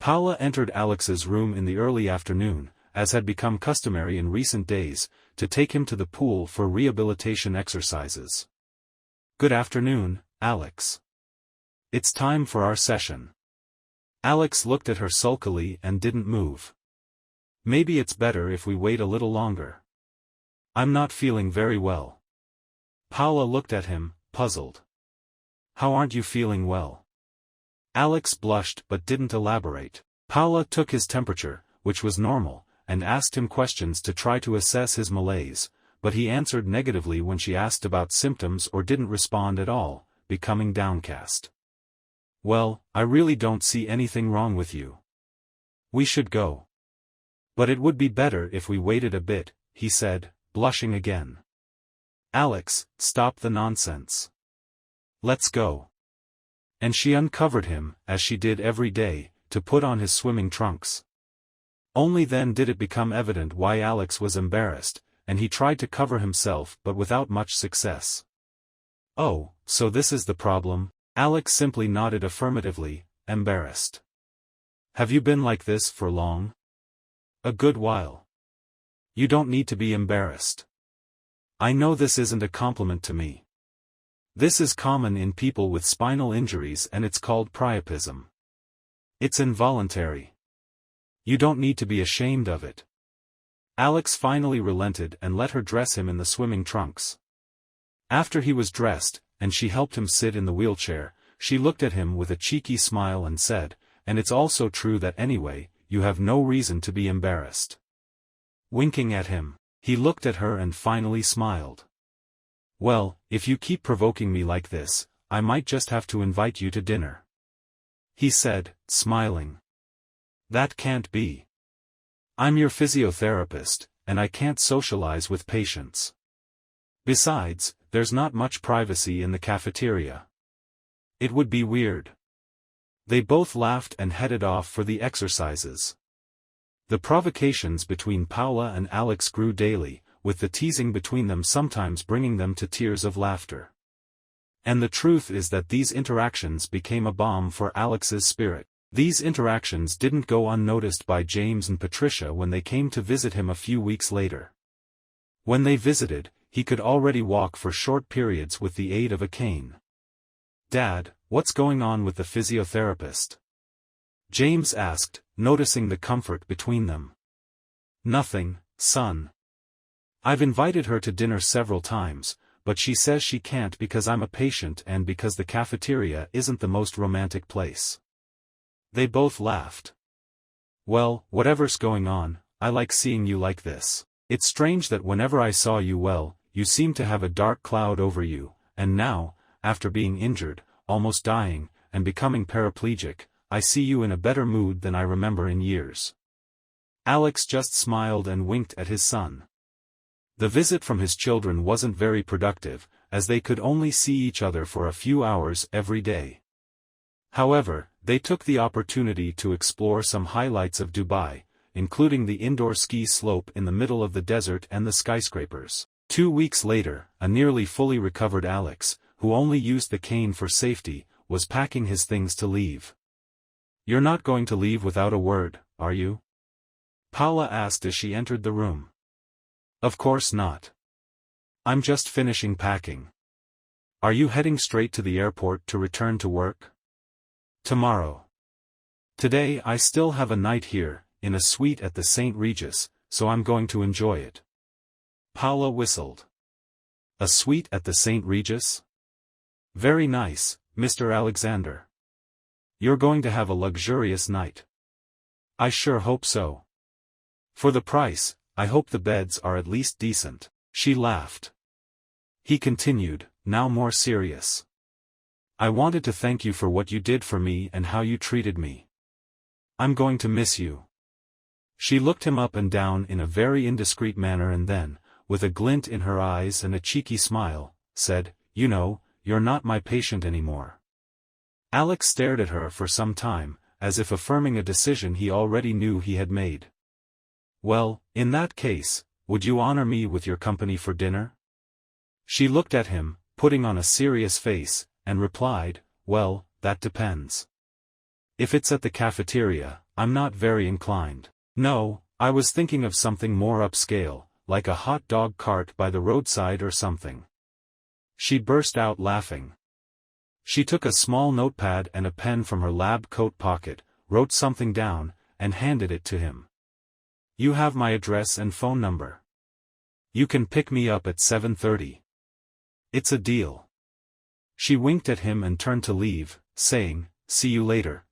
Paola entered Alex's room in the early afternoon, as had become customary in recent days, to take him to the pool for rehabilitation exercises. "Good afternoon, Alex. It's time for our session." Alex looked at her sulkily and didn't move. "Maybe it's better if we wait a little longer. I'm not feeling very well." Paola looked at him, puzzled. "How aren't you feeling well?" Alex blushed but didn't elaborate. Paola took his temperature, which was normal, and asked him questions to try to assess his malaise, but he answered negatively when she asked about symptoms or didn't respond at all, becoming downcast. "Well, I really don't see anything wrong with you. We should go. But it would be better if we waited a bit," he said, blushing again. "Alex, stop the nonsense. Let's go." And she uncovered him, as she did every day, to put on his swimming trunks. Only then did it become evident why Alex was embarrassed, and he tried to cover himself but without much success. "Oh, so this is the problem?" Alex simply nodded affirmatively, embarrassed. "Have you been like this for long?" "A good while." "You don't need to be embarrassed. I know this isn't a compliment to me. This is common in people with spinal injuries and it's called priapism. It's involuntary. You don't need to be ashamed of it." Alex finally relented and let her dress him in the swimming trunks. After he was dressed, and she helped him sit in the wheelchair, she looked at him with a cheeky smile and said, "And it's also true that anyway, you have no reason to be embarrassed." Winking at him, he looked at her and finally smiled. "Well, if you keep provoking me like this, I might just have to invite you to dinner," he said, smiling. "That can't be. I'm your physiotherapist, and I can't socialize with patients. Besides, there's not much privacy in the cafeteria. It would be weird." They both laughed and headed off for the exercises. The provocations between Paola and Alex grew daily, with the teasing between them sometimes bringing them to tears of laughter. And the truth is that these interactions became a balm for Alex's spirit. These interactions didn't go unnoticed by James and Patricia when they came to visit him a few weeks later. When they visited, he could already walk for short periods with the aid of a cane. "Dad, what's going on with the physiotherapist?" James asked, noticing the comfort between them. "Nothing, son. I've invited her to dinner several times, but she says she can't because I'm a patient and because the cafeteria isn't the most romantic place." They both laughed. "Well, whatever's going on, I like seeing you like this. It's strange that whenever I saw you you seemed to have a dark cloud over you, and now, after being injured, almost dying, and becoming paraplegic, I see you in a better mood than I remember in years." Alex just smiled and winked at his son. The visit from his children wasn't very productive, as they could only see each other for a few hours every day. However, they took the opportunity to explore some highlights of Dubai, including the indoor ski slope in the middle of the desert and the skyscrapers. 2 weeks later, a nearly fully recovered Alex, who only used the cane for safety, was packing his things to leave. "You're not going to leave without a word, are you?" Paola asked as she entered the room. "Of course not. I'm just finishing packing. Are you heading straight to the airport to return to work?" "Tomorrow. Today I still have a night here, in a suite at the St. Regis, so I'm going to enjoy it." Paola whistled. "A suite at the St. Regis? Very nice, Mr. Alexander. You're going to have a luxurious night." "I sure hope so. For the price, I hope the beds are at least decent." She laughed. He continued, now more serious. "I wanted to thank you for what you did for me and how you treated me. I'm going to miss you." She looked him up and down in a very indiscreet manner and then, with a glint in her eyes and a cheeky smile, said, "You know, you're not my patient anymore." Alex stared at her for some time, as if affirming a decision he already knew he had made. "Well, in that case, would you honor me with your company for dinner?" She looked at him, putting on a serious face, and replied, "Well, that depends. If it's at the cafeteria, I'm not very inclined. No, I was thinking of something more upscale, like a hot dog cart by the roadside or something." She burst out laughing. She took a small notepad and a pen from her lab coat pocket, wrote something down, and handed it to him. "You have my address and phone number. You can pick me up at 7:30. It's a deal." She winked at him and turned to leave, saying, "See you later,